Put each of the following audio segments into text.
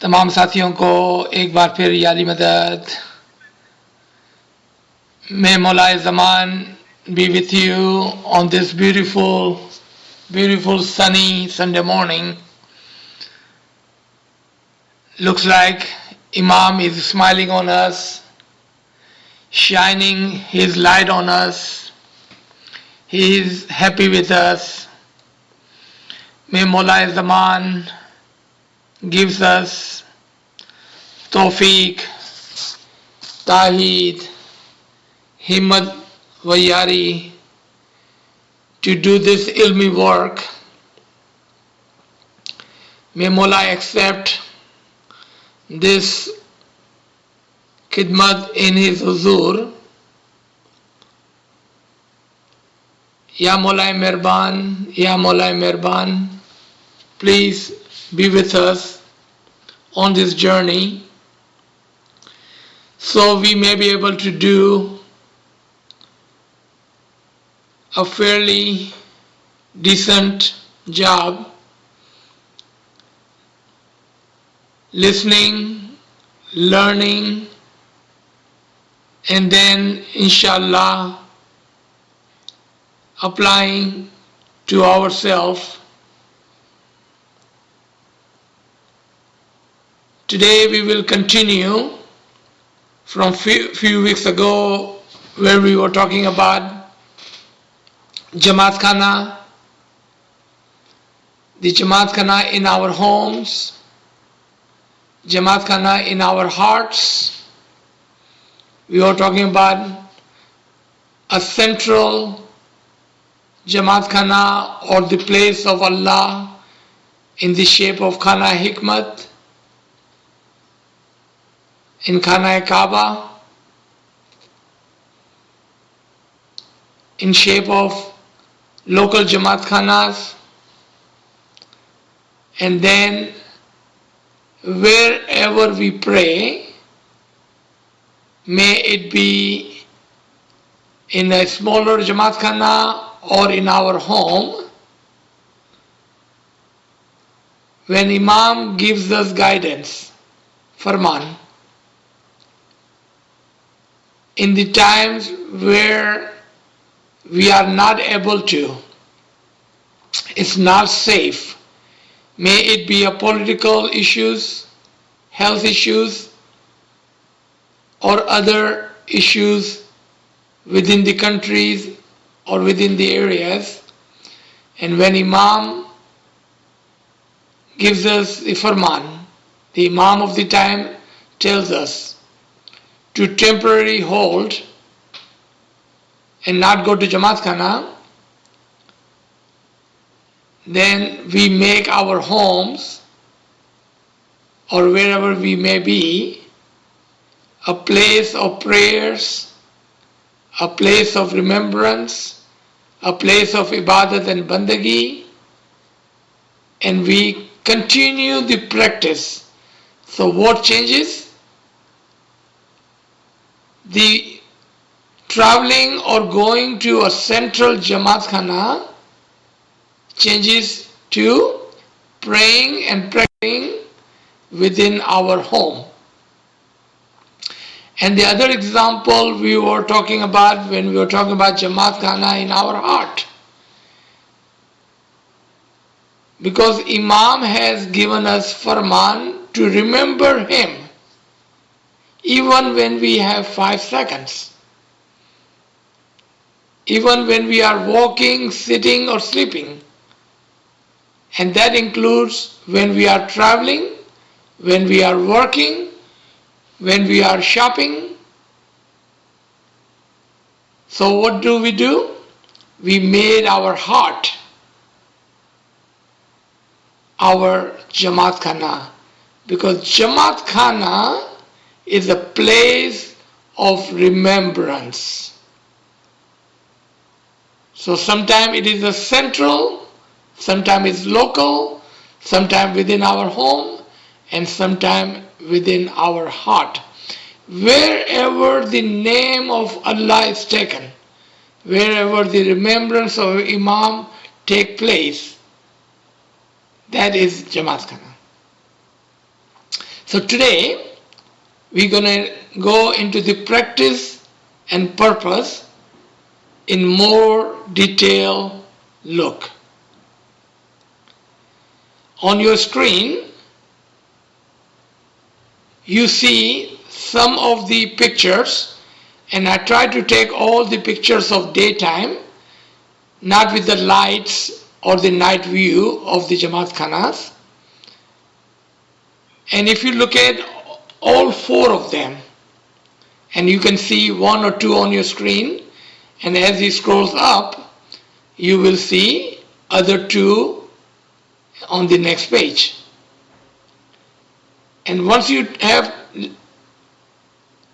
तमाम साथियों को एक बार फिर यादी मदद. May Maulay Zaman be with you on this beautiful sunny Sunday morning. Looks like Imam is smiling on us, shining his light on us. He is happy with us. May Maulay Zaman gives us tawfiq, taheed, himmat wa yari to do this ilmi work. May Maulay accept this khidmat in his huzur. Ya Maulay Mehraban, Ya Maulay Mehraban, please be with us on this journey so we may be able to do a fairly decent job listening, learning, and then inshallah applying to ourselves. Today we will continue from few weeks ago where we were talking about Jamat Khana, the Jamat Khana in our homes, Jamat Khana in our hearts. We were talking about a central Jamat Khana or the place of Allah in the shape of Khana Hikmat, in Khana Kaaba, in shape of local Jamaat Khanas, and then wherever we pray, may it be in a smaller Jamaat Khana or in our home, when Imam gives us guidance, farman, in the times where we are not able to, it's not safe, may it be a political issues, health issues, or other issues within the countries or within the areas, and when Imam gives us the farman, the Imam of the time tells us to temporarily hold and not go to Jamaat Khana, then we make our homes or wherever we may be a place of prayers, a place of remembrance, a place of ibadat and bandagi, and we continue the practice. So what changes? The traveling or going to a central Jamaat Khana changes to praying and praying within our home. And the other example we were talking about when we were talking about Jamaat Khana in our heart, because Imam has given us farman to remember him even when we have 5 seconds, even when we are walking, sitting or sleeping, and that includes when we are traveling, when we are working, when we are shopping. So what do? We made our heart our Jamaat Khana, because Jamaat Khana is a place of remembrance. So sometimes it is a central, sometimes it's local, sometimes within our home, and sometimes within our heart. Wherever the name of Allah is taken, wherever the remembrance of Imam take place, that is Jamaat Khana. So today we're going to go into the practice and purpose in more detail look. On your screen you see some of the pictures, and I try to take all the pictures of daytime, not with the lights or the night view of the Jamat Khanas. And if you look at all four of them, and you can see one or two on your screen, and as he scrolls up you will see other two on the next page. And once you have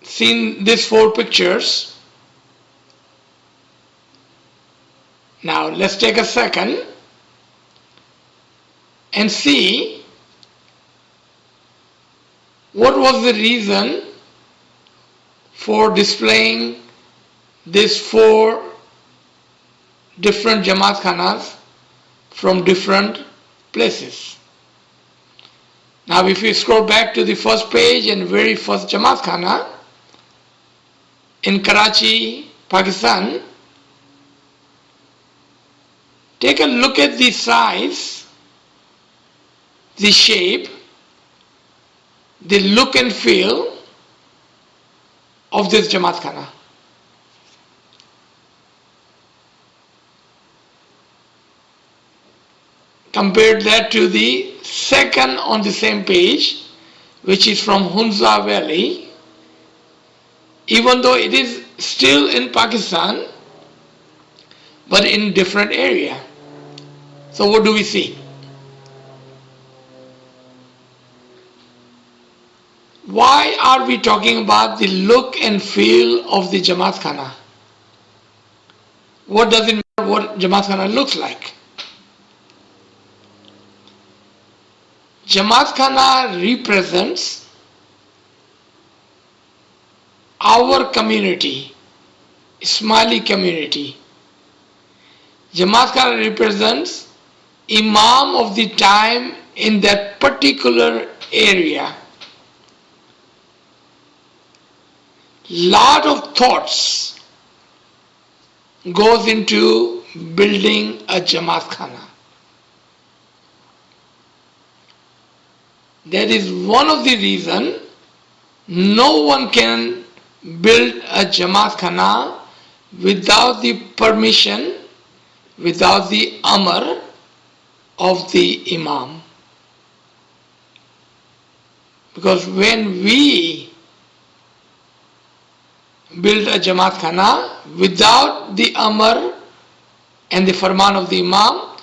seen these four pictures, now let's take a second and see what was the reason for displaying these four different Jamaat Khanas from different places. Now if you scroll back to the first page and very first Jamaat Khana in Karachi, Pakistan, take a look at the size, the shape, the look and feel of this Jamaat Khana. Compare that to the second on the same page, which is from Hunza Valley. Even though it is still in Pakistan, but in different area. So what do we see? Why are we talking about the look and feel of the Jamaat Khana? What does it matter what Jamaat Khana looks like? Jamaat Khana represents our community, Ismaili community. Jamaat Khana represents Imam of the time in that particular area. Lot of thoughts goes into building a Jamaat Khana. That is one of the reasons no one can build a Jamaat Khana without the permission, without the amr of the Imam. Because when we build a Jamaat Khana without the amr and the farman of the Imam,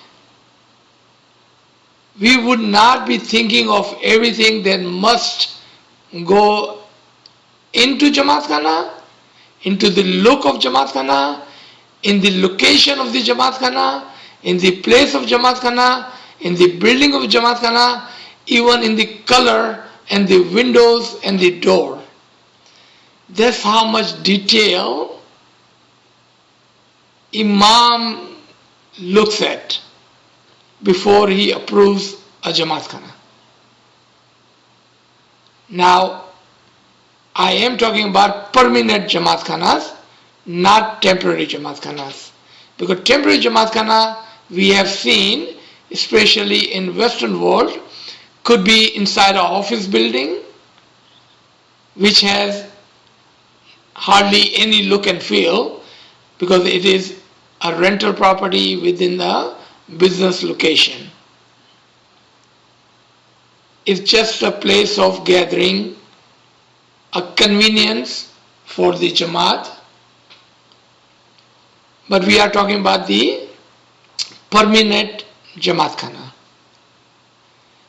we would not be thinking of everything that must go into Jamaat Khana, into the look of Jamaat Khana, in the location of the Jamaat Khana, in the place of Jamaat Khana, in the building of Jamaat Khana, even in the color and the windows and the door. That's how much detail Imam looks at before he approves a Jamaat Khana. Now, I am talking about permanent Jamaat Khanas, not temporary Jamaat Khanas. Because temporary Jamaat Khana, we have seen, especially in Western world, could be inside an office building, which has hardly any look and feel, because it is a rental property within the business location. It's just a place of gathering, a convenience for the Jamaat. But we are talking about the permanent Jamaat Khana.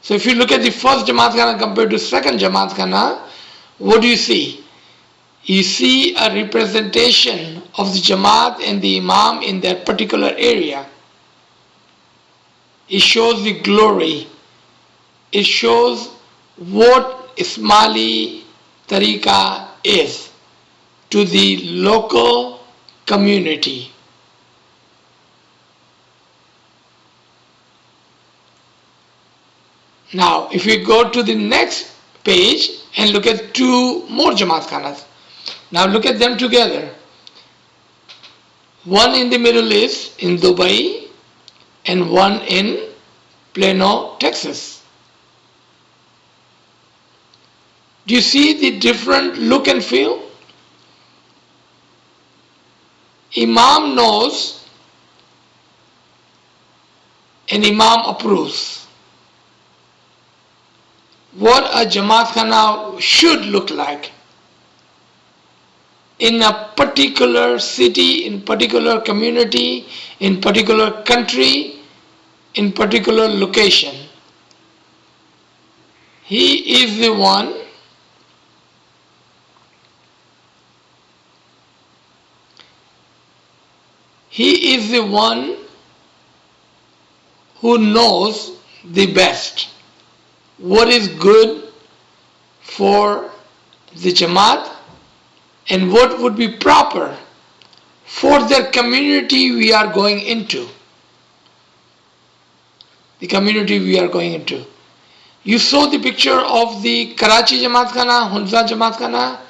So if you look at the first Jamaat Khana compared to second Jamaat Khana, what do you see? You see a representation of the Jamaat and the Imam in that particular area. It shows the glory. It shows what Ismaili Tariqa is to the local community. Now, if we go to the next page and look at two more Jamaat Khanas. Now look at them together. One in the Middle East, in Dubai, and one in Plano, Texas. Do you see the different look and feel? Imam knows and Imam approves what a Jamaat Khana should look like in a particular city, in particular community, in particular country, in particular location. He is the one who knows the best what is good for the Jamaat and what would be proper for the community we are going into. The community we are going into. You saw the picture of the Karachi Jamaat Khana, Hunza Jamaat Khana,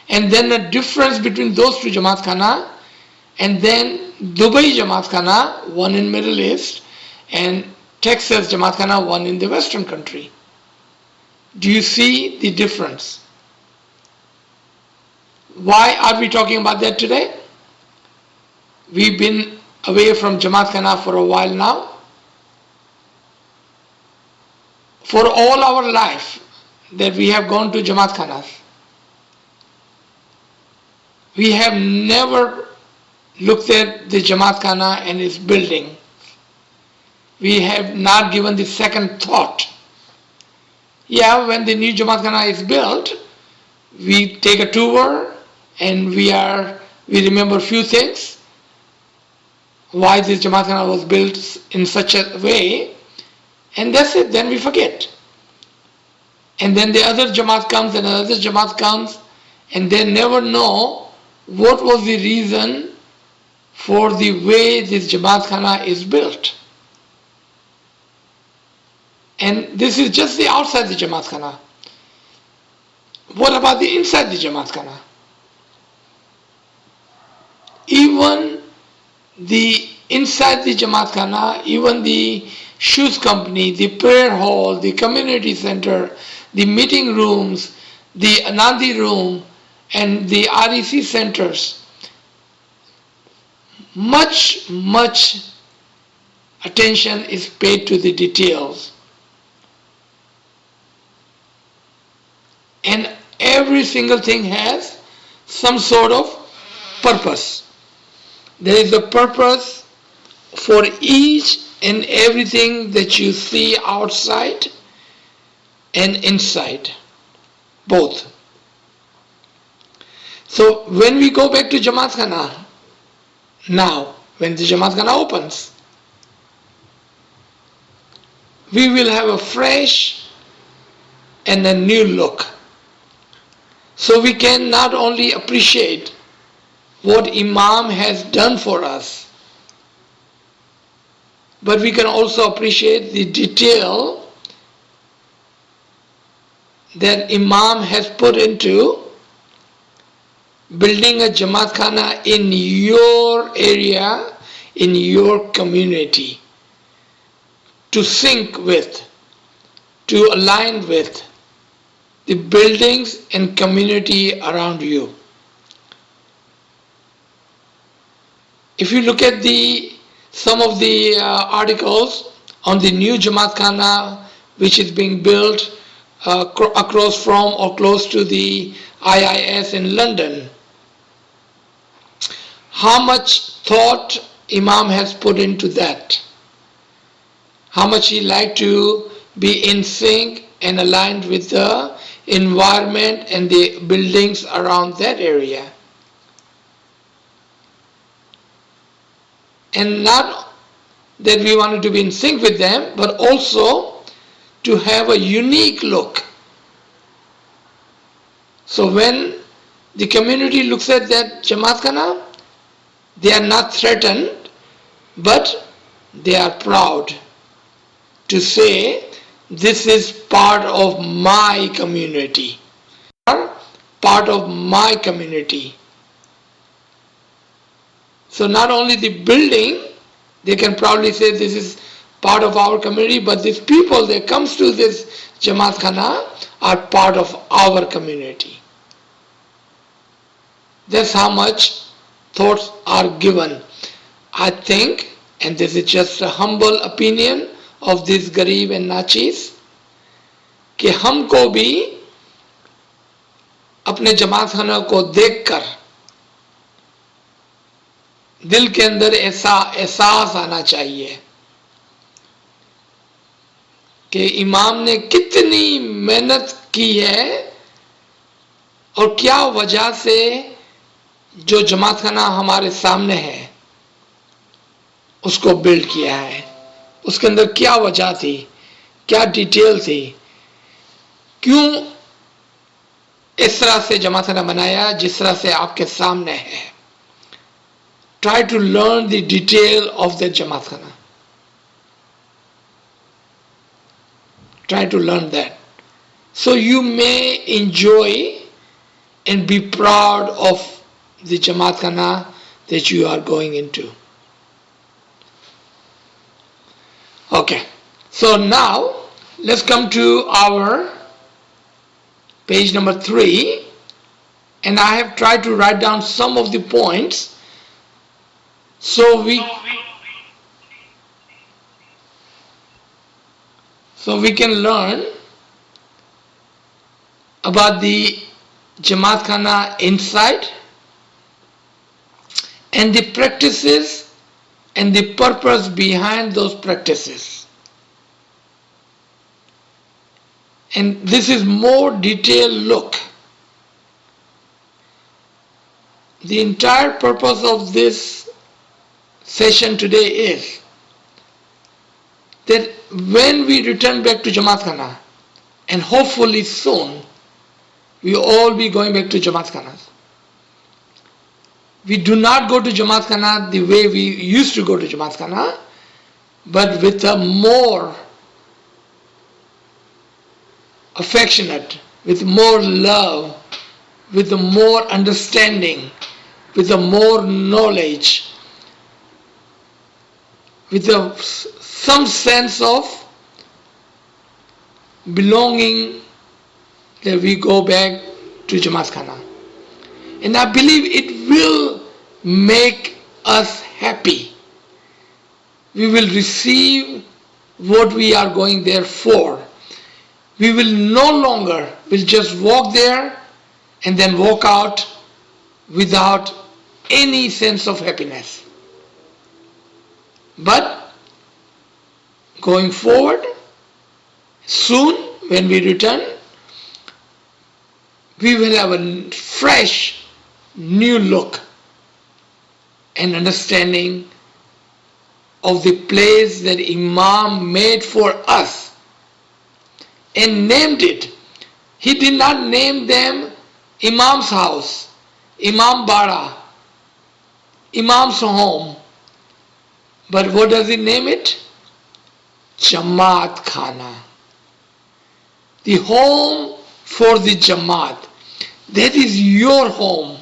and then the difference between those two Jamaat Khana, and then Dubai Jamaat Khana, one in Middle East, and Texas Jamaat Khana, one in the Western country. Do you see the difference? Why are we talking about that today? We've been away from Jamaat Khana for a while now. For all our life that we have gone to Jamaat Khanas, we have never looked at the Jamaat Khana and its building. We have not given the second thought. Yeah, when the new Jamaat Khana is built, we take a tour and we remember a few things. Why this Jamaat Khana was built in such a way, and that's it, then we forget. And then the other Jamaat comes and another Jamaat comes, and they never know what was the reason for the way this Jamaat Khana is built. And this is just the outside the Jamaat Khana. What about the inside the Jamaat Khana? Even the inside the Jamaat Khana, even the shoes company, the prayer hall, the community center, the meeting rooms, the Anandi room, and the REC centers, much attention is paid to the details. And every single thing has some sort of purpose. There is a purpose for each and everything that you see outside and inside, both. So when we go back to Jamaat Khana, now, when the Jamaat Khana opens, we will have a fresh and a new look. So we can not only appreciate what Imam has done for us, but we can also appreciate the detail that Imam has put into building a Jamaat Khana in your area, in your community, to sync with, to align with the buildings and community around you. If you look at some of the articles on the new Jamaat Khana which is being built across from or close to the IIS in London, how much thought Imam has put into that, how much he liked to be in sync and aligned with the environment and the buildings around that area. And not that we wanted to be in sync with them, but also to have a unique look. So when the community looks at that Jamaat Khana, they are not threatened, but they are proud to say this is part of my community. Part of my community. So not only the building, they can probably say this is part of our community, but these people that comes to this Jamaat Khana are part of our community. That's how much thoughts are given. I think, and this is just a humble opinion of these गरीब and नाचीज, कि हमको भी अपने जमात खाना को देखकर दिल के अंदर ऐसा एहसास आना चाहिए कि इमाम ने कितनी मेहनत की है और क्या वजह से जो जमात खाना हमारे सामने है उसको बिल्ड किया है, उसके अंदर क्या वजह थी, क्या डिटेल थी, क्यों इस तरह से जमात खाना बनाया जिस तरह से आपके सामने है. Try to learn the detail of the Jamaat Khana. Try to learn that. So you may enjoy and be proud of the Jamaat Khana that you are going into. Okay. So now let's come to our page number 3, and I have tried to write down some of the points so we can learn about the Jamaat Khana inside and the practices and the purpose behind those practices. And this is more detailed look. The entire purpose of this session today is that when we return back to Jamaat Khana, and hopefully soon we all be going back to Jamaat Khana. We do not go to Jamaat Khana the way we used to go to Jamaat Khana, but with a more affectionate, with more love, with a more understanding, with a more knowledge, with some sense of belonging, that we go back to Jamaat Khana. And I believe it will make us happy. We will receive what we are going there for. We will no longer will just walk there and then walk out without any sense of happiness. But going forward, soon when we return, we will have a fresh, new look and understanding of the place that Imam made for us and named it. He did not name them Imam's house, Imam Bara, Imam's home. But what does he name it? Jamaat Khana. The home for the Jamaat. That is your home,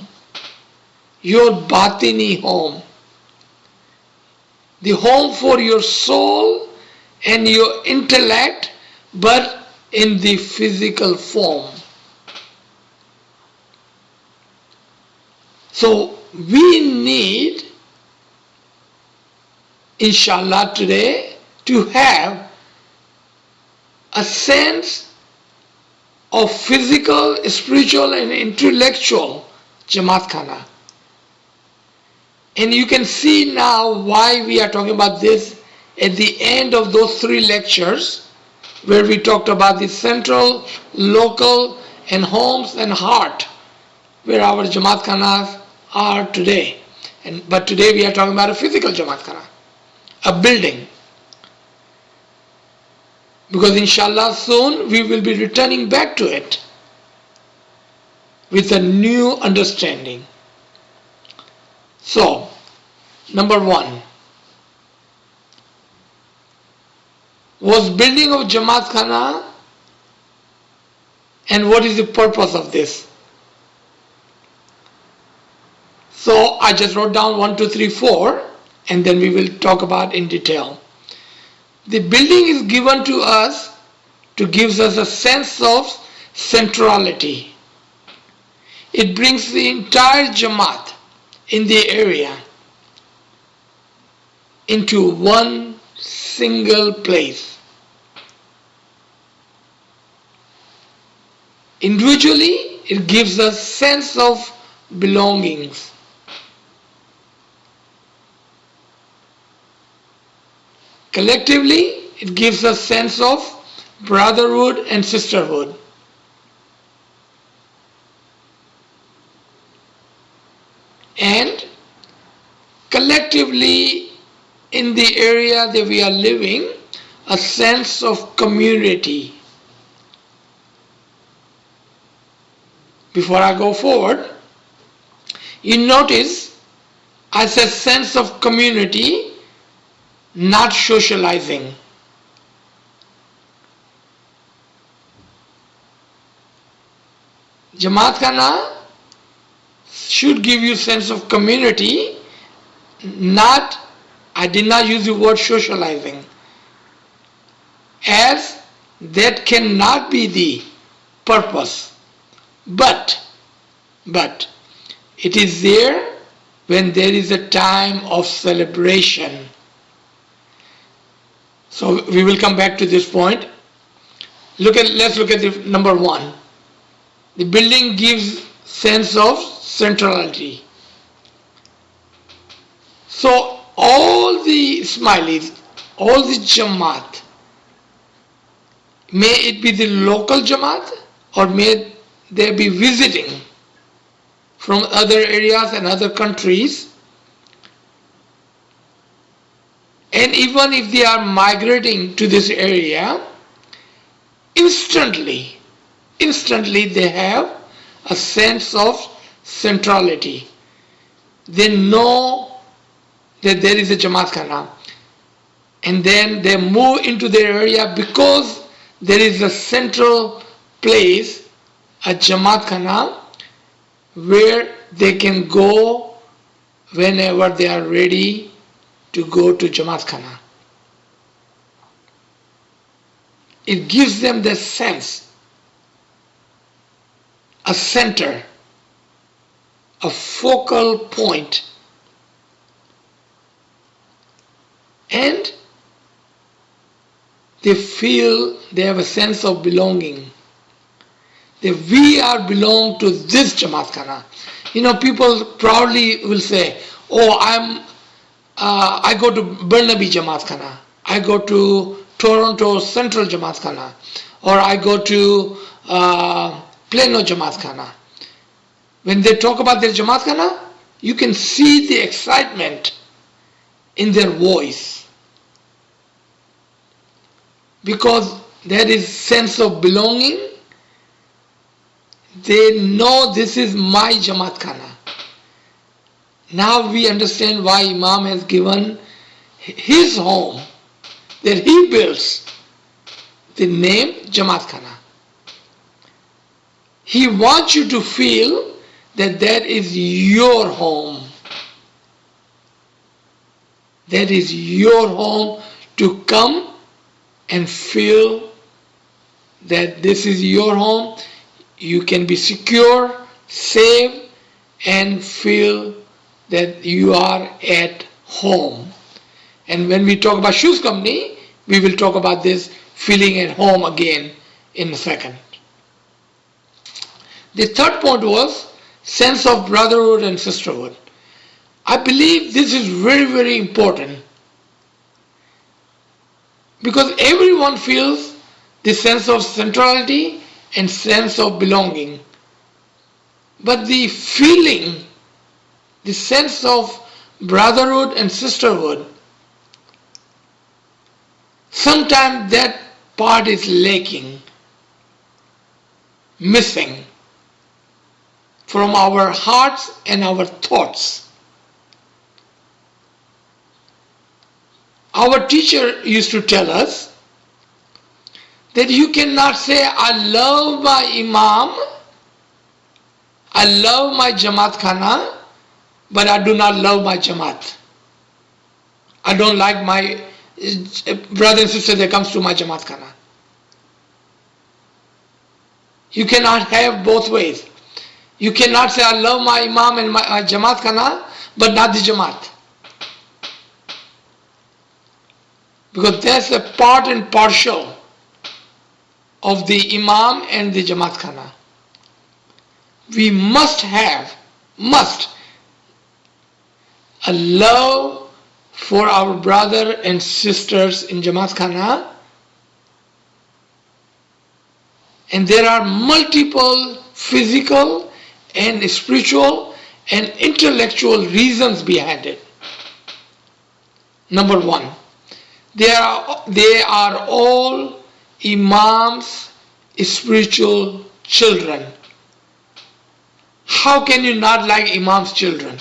your batini home. The home for your soul and your intellect, but in the physical form. So we need, inshallah, today to have a sense of physical, spiritual and intellectual Jamaat Khana. And you can see now why we are talking about this at the end of those 3 lectures where we talked about the central, local and homes and heart where our Jamaat Khanas are today. But today we are talking about a physical Jamaat Khana, a building. Because inshallah soon we will be returning back to it with a new understanding. So, number 1, was building of Jamat Khana, and what is the purpose of this? So I just wrote down 1, 2, 3, 4, and then we will talk about in detail. The building is given to us to give us a sense of centrality. It brings the entire Jamaat in the area into one single place. Individually, it gives us sense of belongings. Collectively, it gives us sense of brotherhood and sisterhood. And collectively, in the area that we are living, a sense of community. Before I go forward, you notice I said sense of community, not socializing. Jamaat Khana should give you sense of community, not, I did not use the word socializing, as that cannot be the purpose. But it is there when there is a time of celebration. So we will come back to this point. Let's look at the number 1. The building gives sense of centrality. So all the Ismailis, all the Jamaat, may it be the local Jamaat or may they be visiting from other areas and other countries, and even if they are migrating to this area, instantly they have a sense of centrality. They know that there is a Jamaat Khana, and then they move into their area because there is a central place, a Jamaat Khana, where they can go whenever they are ready to go to Jamaat Khana. It gives them the sense, a center, a focal point, and they feel they have a sense of belonging. That we are belong to this Jamaat Khana. You know, people proudly will say, "Oh, I go to Burnaby Jamaat Khana. I go to Toronto Central Jamaat Khana, or I go to Plano Jamaat Khana." When they talk about their Jamaat Khana, you can see the excitement in their voice, because there is sense of belonging. They know this is my Jamaat Khana. Now we understand why Imam has given his home that he builds the name Jamaat Khana. He wants you to feel that that is your home. That is your home, to come and feel that this is your home. You can be secure, safe, and feel that you are at home. And when we talk about shoes company, we will talk about this feeling at home again in a second. The third point was sense of brotherhood and sisterhood. I believe this is very, very important, because everyone feels the sense of centrality and sense of belonging. But the feeling, the sense of brotherhood and sisterhood, sometimes that part is lacking, missing from our hearts and our thoughts. Our teacher used to tell us that you cannot say, I love my Imam, I love my Jamaat Khana, but I do not love my Jamaat. I don't like my brother and sister that comes to my Jamaat Khana. You cannot have both ways. You cannot say, I love my Imam and my Jamaat Khana, but not the Jamaat. Because that's a part and partial of the Imam and the Jamaat Khana. We must have a love for our brother and sisters in Jamaat Khana. And there are multiple physical and spiritual and intellectual reasons behind it. Number one, they are all Imam's spiritual children. How can you not like Imam's children?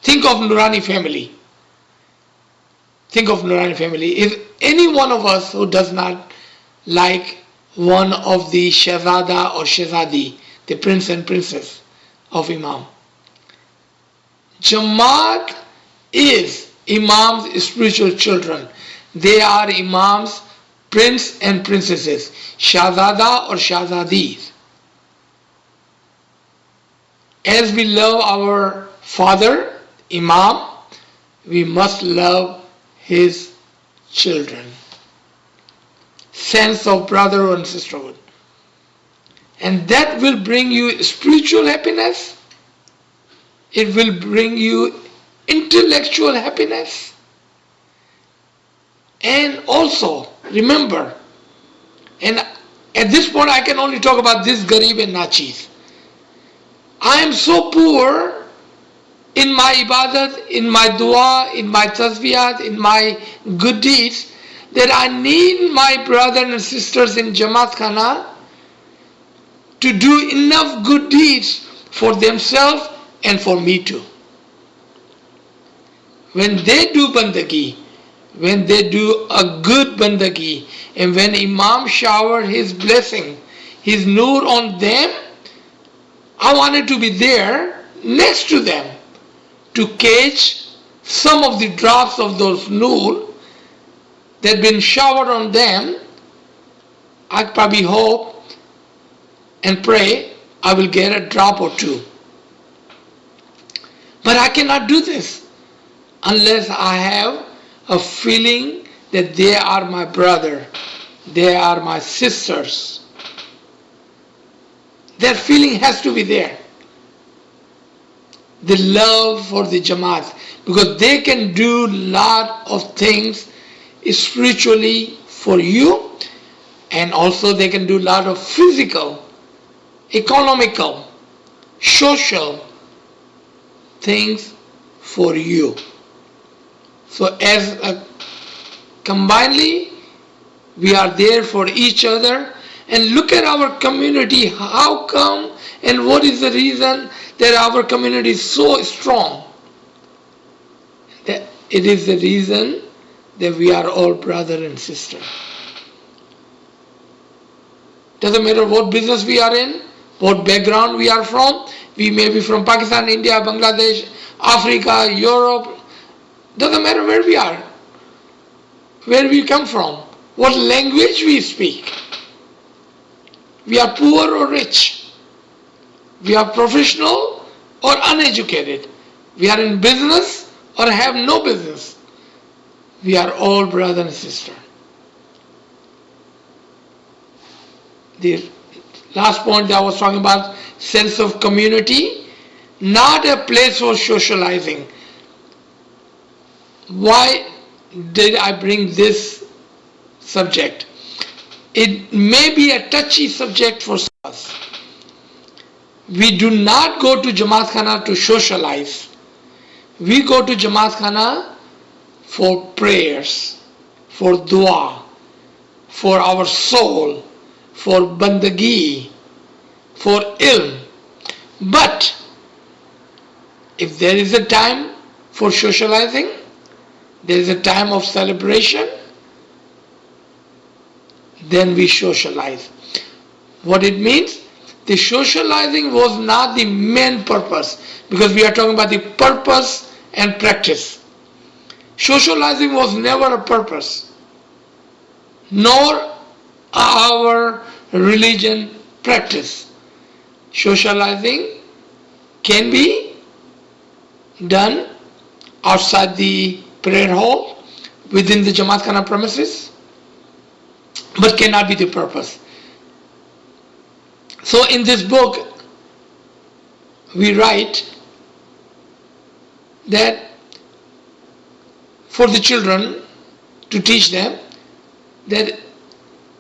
Think of Nurani family. Think of Nurani family. If any one of us who does not like one of the Shahzada or Shahzadi, the prince and princess of Imam. Jamaat is Imam's spiritual children. They are Imam's prince and princesses, Shahzada or Shahzadis. As we love our father, Imam, we must love his children. Sense of brotherhood and sisterhood. And that will bring you spiritual happiness. It will bring you intellectual happiness. And also, remember, and at this point I can only talk about this Garib and Nachis. I am so poor in my ibadat, in my dua, in my tasbiyat, in my good deeds, that I need my brothers and sisters in Jamaat Khana to do enough good deeds for themselves and for me too. When they do bandagi, when they do a good bandagi, and when Imam shower his blessing, his nur on them, I wanted to be there next to them to catch some of the drops of those nur that been showered on them. I probably hope and pray I will get a drop or two. But I cannot do this unless I have a feeling that they are my brother, they are my sisters. That feeling has to be there. The love for the Jamaat, because they can do lot of things spiritually for you, and also they can do a lot of physical, economical, social things for you. So as combinedly we are there for each other. And look at our community, how come and what is the reason that our community is so strong? That it is the reason that we are all brother and sister. Doesn't matter what business we are in, what background we are from. We may be from Pakistan, India, Bangladesh, Africa, Europe. Doesn't matter where we are, where we come from, what language we speak. We are poor or rich. We are professional or uneducated. We are in business or have no business. We are all brother and sister. The last point that I was talking about, sense of community, not a place for socializing. Why did I bring this subject? It may be a touchy subject for us. We do not go to Jamaat Khana to socialize. We go to Jamaat Khana for prayers, for dua, for our soul, for bandagi, for ilm. But if there is a time for socializing, there is a time of celebration, then we socialize. What it means? The socializing was not the main purpose, because we are talking about the purpose and practice. Socializing was never a purpose, nor our religion practice. Socializing can be done outside the prayer hall, within the Jamat Khana premises, but cannot be the purpose. So in this book, we write that for the children, to teach them that,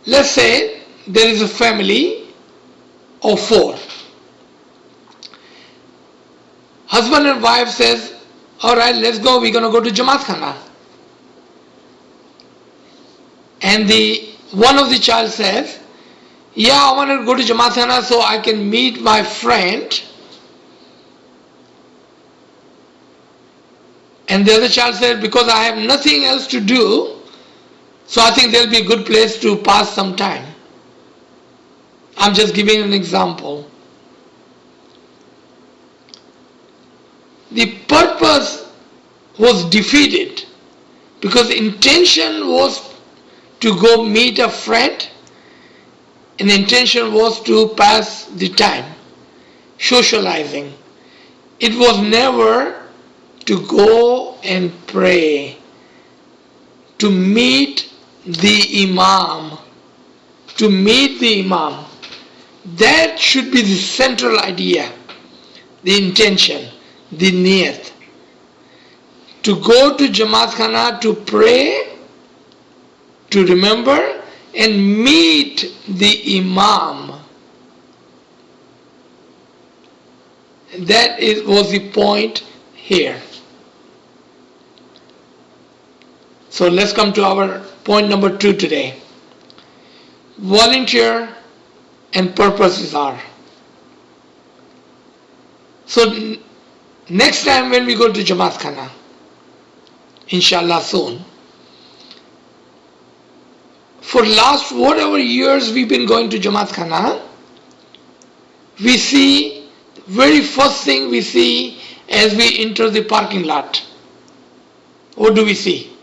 let's say there is a family of 4. Husband and wife says, all right, let's go, we're going to go to Jamat Khana. And one of the child says, yeah, I want to go to Jamat Khana so I can meet my friend. And the other child said, because I have nothing else to do, so I think there'll be a good place to pass some time. I'm just giving an example. The purpose was defeated because the intention was to go meet a friend, and the intention was to pass the time, socializing. It was never to go and pray, to meet the Imam, to meet the Imam. That should be the central idea, the intention, the niyat. To go to Jamat Khana to pray, to remember and meet the Imam. That was the point here. So let's come to our point number 2 today. Volunteer and purposes are. So next time when we go to Jamat Khana, inshallah soon, for last whatever years we've been going to Jamat Khana, we see, very first thing we see as we enter the parking lot, what do we see?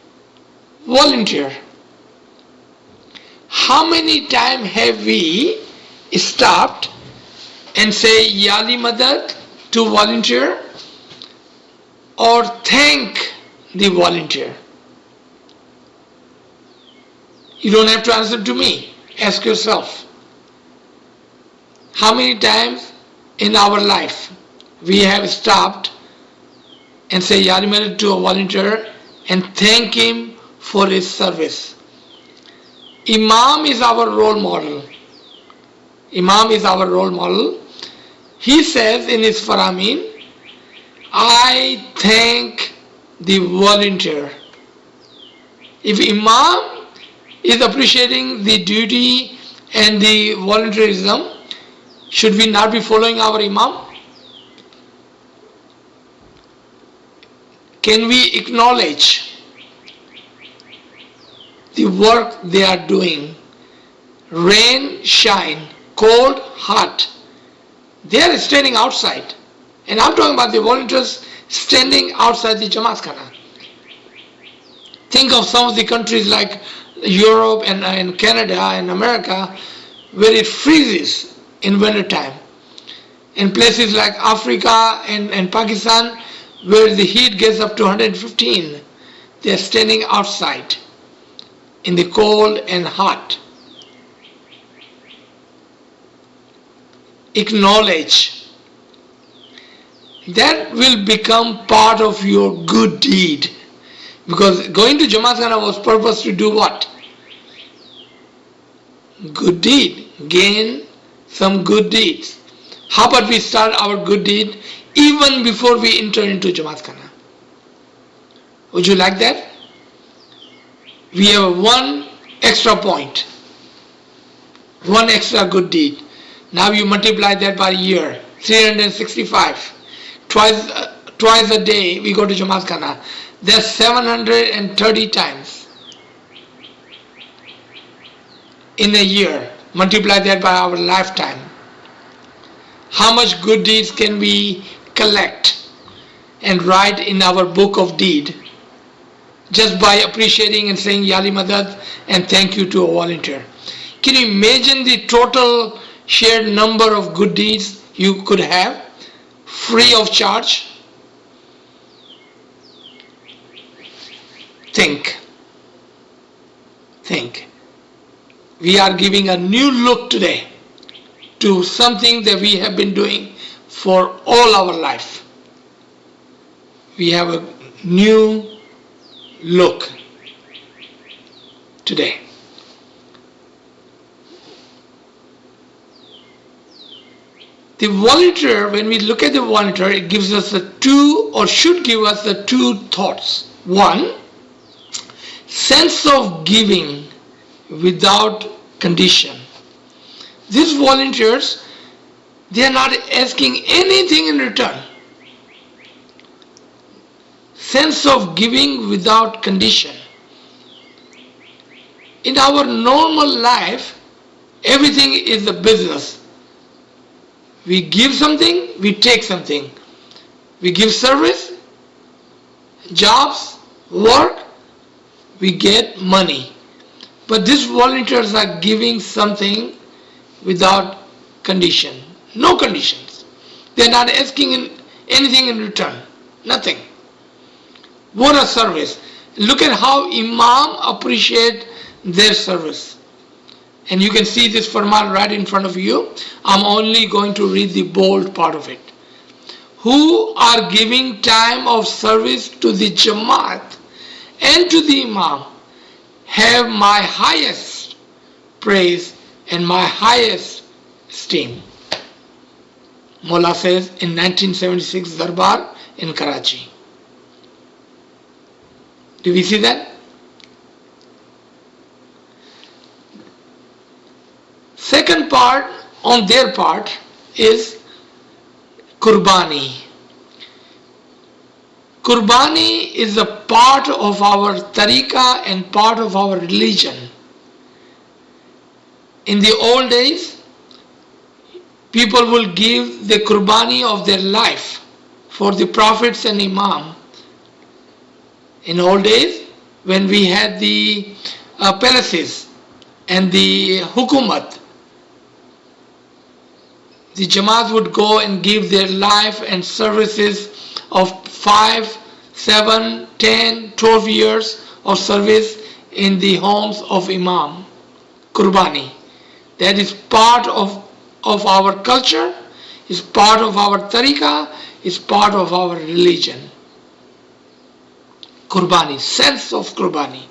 Volunteer. How many times have we stopped and say Yali Madad to volunteer, or thank the volunteer? You don't have to answer to me. Ask yourself. How many times in our life we have stopped and say Yali Madad to a volunteer and thank him for his service? Imam is our role model. Imam is our role model. He says in his Faramin, I thank the volunteer. If Imam is appreciating the duty and the volunteerism, should we not be following our Imam? Can we acknowledge the work they are doing? Rain, shine, cold, hot. They are standing outside. And I'm talking about the volunteers standing outside the Jamat Khana. Think of some of the countries like Europe and Canada and America, where it freezes in winter time. In places like Africa and Pakistan, where the heat gets up to 115, they are standing outside in the cold and hot. Acknowledge. That will become part of your good deed. Because going to Jamat Khana was purpose to do what? Good deed. Gain some good deeds. How about we start our good deed even before we enter into Jamat Khana? Would you like that? We have one extra point. One extra good deed. Now you multiply that by a year. 365. Twice a day we go to Jamat Khana. That's 730 times. in a year, multiply that by our lifetime. How much good deeds can we collect and write in our book of deed just by appreciating and saying Yali Madad and thank you to a volunteer? Can you imagine the total shared number of good deeds you could have free of charge? Think. We are giving a new look today to something that we have been doing for all our life. We have a new look today. The volunteer, when we look at the volunteer, it gives us the two, or should give us the two thoughts. One, sense of giving without condition. These volunteers, they are not asking anything in return. Sense of giving without condition. In our normal life, everything is a business. We give something, we take something. We give service, jobs, work, we get money. But these volunteers are giving something without condition. No conditions. They are not asking anything in return. Nothing. What a service. Look at how Imam appreciate their service. And you can see this farman right in front of you. I'm only going to read the bold part of it. Who are giving time of service to the Jamat and to the Imam have my highest praise and my highest esteem. Mullah says in 1976 Darbar in Karachi. Do we see that? Second part on their part is Qurbani. Qurbani is a part of our tariqah and part of our religion. In the old days, people will give the Qurbani of their life for the prophets and Imam. In old days, when we had the palaces and the hukumat, the Jamaat would go and give their life and services of 5, 7, 10, 12 years of service in the homes of Imam. Qurbani. That is part of our culture, is part of our tariqah, is part of our religion. Qurbani, sense of Qurbani.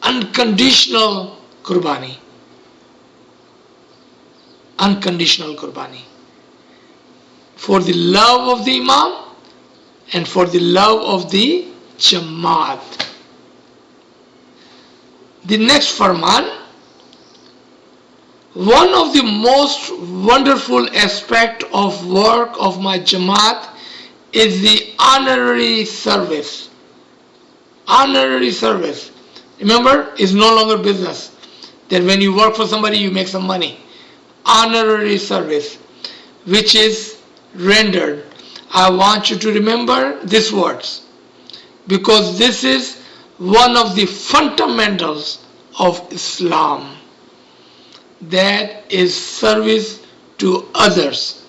Unconditional Qurbani. Unconditional Qurbani. For the love of the Imam and for the love of the Jamaat. The next farman, one of the most wonderful aspect of work of my Jamaat is the honorary service. Honorary service. Remember, it's no longer business. That when you work for somebody, you make some money. Honorary service, which is rendered. I want you to remember these words, because this is one of the fundamentals of Islam. That is service to others.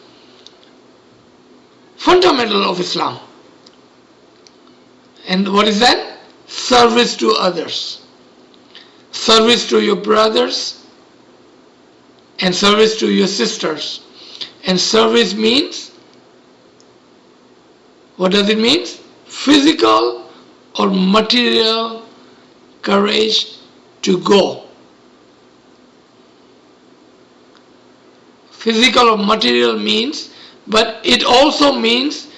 Fundamental of Islam. And what is that? Service to others. Service to your brothers and service to your sisters. And service means, what does it mean? Physical or material courage to go. Physical or material means, but it also means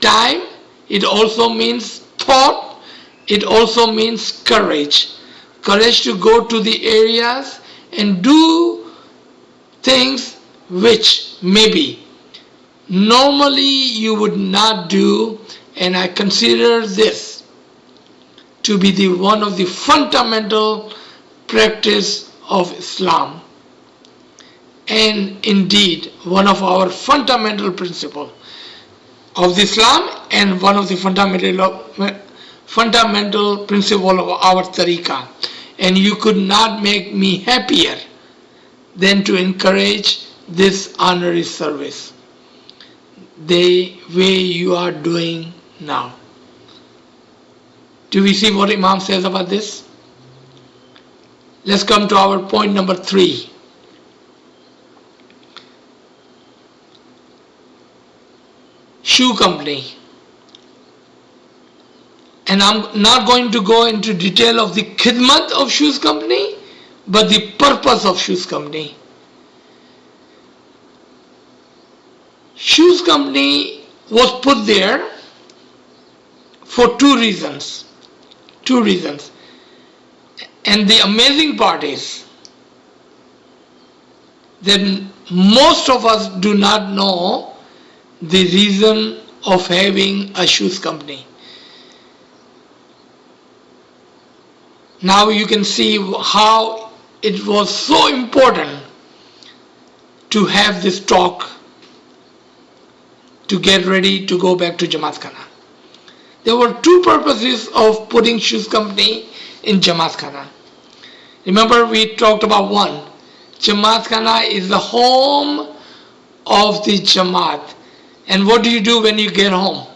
time, it also means thought, it also means courage. Courage to go to the areas and do things which maybe normally you would not do, and I consider this to be one of the fundamental practice of Islam, and indeed one of our fundamental principles of Islam, and one of the fundamental principle of our tariqah. And you could not make me happier than to encourage this honorary service the way you are doing now. Do we see what Imam says about this? Let's come to our point number 3. Shoe company. And I'm not going to go into detail of the khidmat of shoes company, but the purpose of shoes company. Shoes company was put there for two reasons. And the amazing part is that most of us do not know the reason of having a shoes company. Now you can see how it was so important to have this talk to get ready to go back to Jamat Khana. There were two purposes of putting shoes company in Jamat Khana. Remember, we talked about one. Jamat Khana is the home of the Jamat. And what do you do when you get home?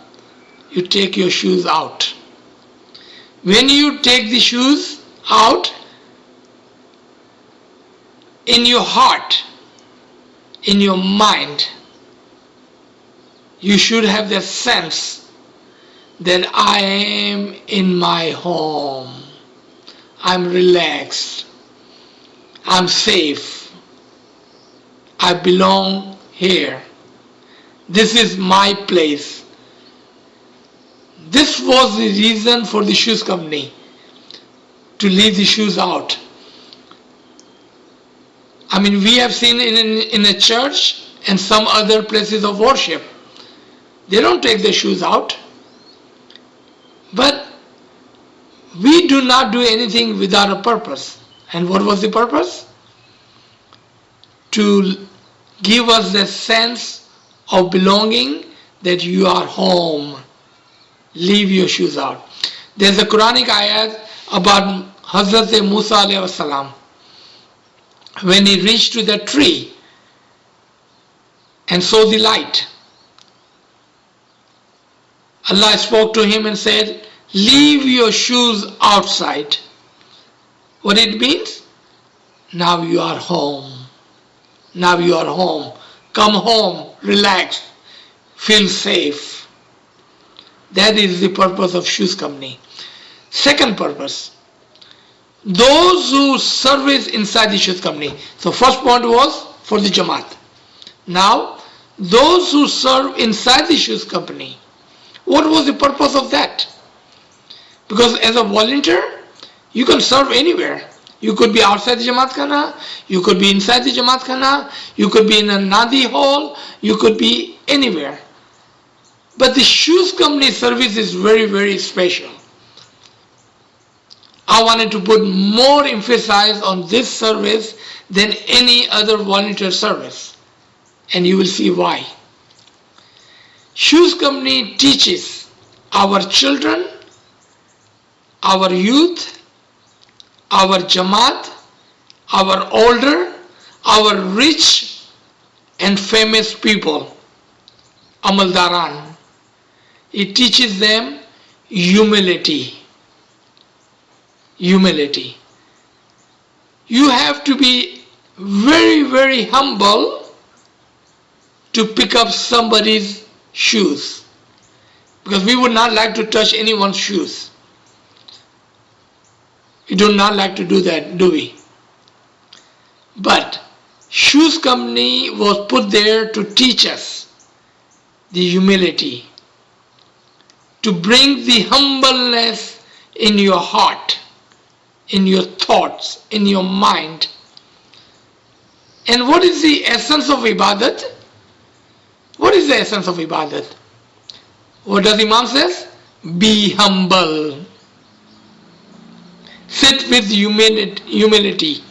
You take your shoes out. When you take the shoes out, in your heart, in your mind, you should have the sense that I am in my home. I'm relaxed. I'm safe. I belong here. This is my place. This was the reason for the shoes company to leave the shoes out. I mean, we have seen in a church and some other places of worship, they don't take their shoes out. But we do not do anything without a purpose. And what was the purpose? To give us the sense of belonging, that you are home. Leave your shoes out. There's a Quranic ayat about Hazrat Musa alayhi salam. When he reached to the tree and saw the light, Allah spoke to him and said, leave your shoes outside. What it means? Now you are home. Now you are home. Come home, relax, feel safe. That is the purpose of shoes company. Second purpose, those who service inside the shoes company. So first point was for the Jamaat. Now, those who serve inside the shoes company, what was the purpose of that? Because as a volunteer, you can serve anywhere. You could be outside the Jamat Khana, you could be inside the Jamat Khana, you could be in a Nadi hall, you could be anywhere. But the shoes company service is very, very special. I wanted to put more emphasis on this service than any other volunteer service. And you will see why. Shoes company teaches our children, our youth, our Jamaat, our older, our rich and famous people, Amaldaran. It teaches them humility. Humility. You have to be very, very humble to pick up somebody's shoes. Because we would not like to touch anyone's shoes. We do not like to do that, do we? But shoes company was put there to teach us the humility, to bring the humbleness in your heart, in your thoughts, in your mind. And what is the essence of ibadat? What is the essence of ibadat? What does Imam says? Be humble. Sit with humility.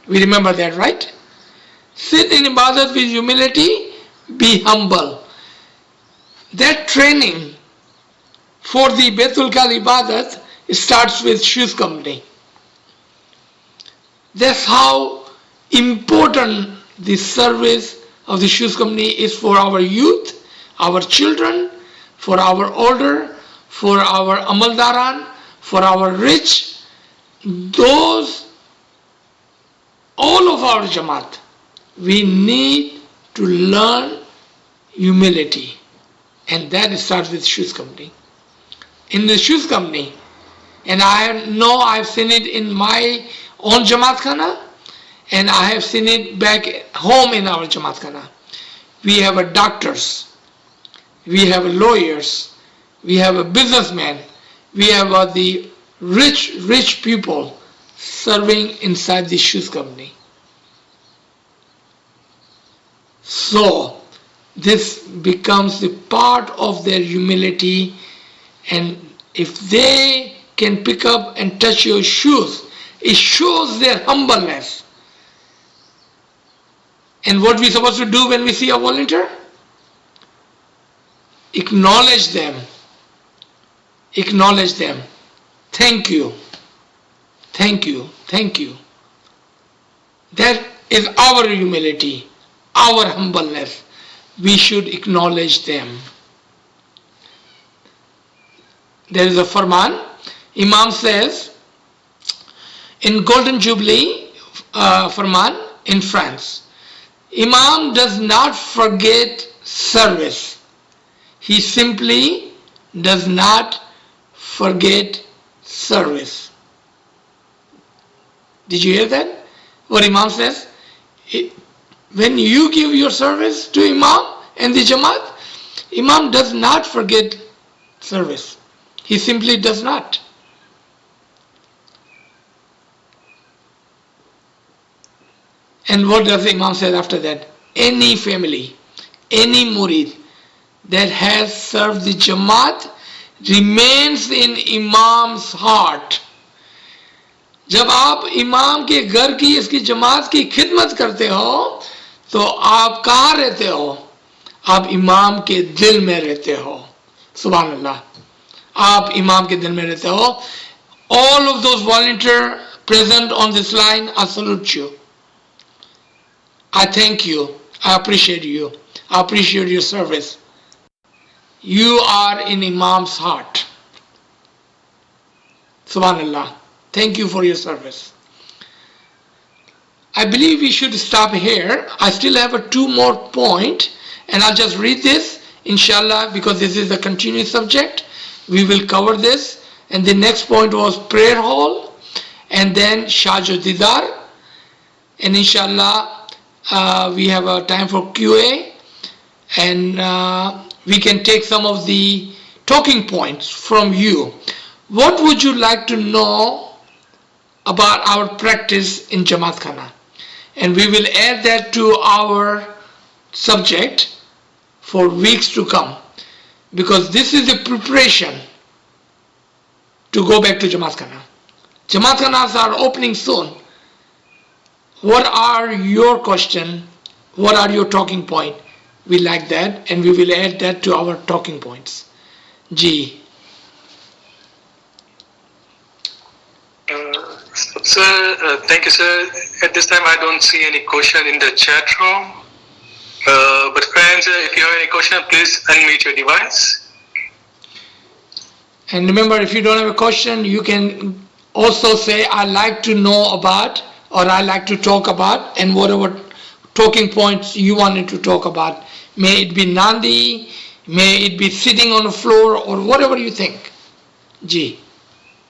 We remember that, right? Sit in ibadat with humility, be humble. That training for the Baitul Kal ibadat starts with shoes company. That's how important the service of the shoes company is for our youth, our children, for our older, for our amaldaran, for our rich. Those, all of our Jamat, we need to learn humility, and that starts with shoes company. In the shoes company, and I know I've seen it in my own Jamat Khana, and I have seen it back home in our Jamat Khana. We have a doctors, we have lawyers, we have a businessman, we have the rich people serving inside the shoes company. So this becomes the part of their humility, and if they can pick up and touch your shoes, it shows their humbleness. And what we're supposed to do when we see a volunteer? Acknowledge them. Acknowledge them. Thank you. Thank you. Thank you. That is our humility, our humbleness. We should acknowledge them. There is a farman. Imam says, in Golden Jubilee farman in France, Imam does not forget service. He simply does not forget service. Did you hear that? What Imam says? When you give your service to Imam and the Jamaat, Imam does not forget service. He simply does not. And what does the Imam say after that? Any family, any murid that has served the Jamaat remains in Imam's heart. जब आप इमाम के घर की इसकी जमात की खिदमत करते हो तो आप कहाँ रहते हो? आप इमाम के दिल में रहते हो. सुभान अल्लाह. आप इमाम के दिल में रहते हो. All of those volunteers present on this line, I salute you. I thank you. I appreciate you. I appreciate your service. You are in Imam's heart. Subhanallah. Thank you for your service. I believe we should stop here. I still have two more points, and I'll just read this, inshallah, because this is a continuous subject. We will cover this. And the next point was prayer hall, and then Shajul Didar. And inshallah, we have a time for QA, and we can take some of the talking points from you. What would you like to know about our practice in Jamaat Khana? And we will add that to our subject for weeks to come, because this is the preparation to go back to Jamaat Khana. Jamaat Khanas are opening soon. What are your questions? What are your talking points? We like that, and we will add that to our talking points. Ji. Sir, thank you, sir. At this time, I don't see any question in the chat room. But friends, if you have any question, please unmute your device. And remember, if you don't have a question, you can also say, I like to know about, or I like to talk about, and whatever talking points you wanted to talk about. May it be Nandi, may it be sitting on the floor, or whatever you think. Ji.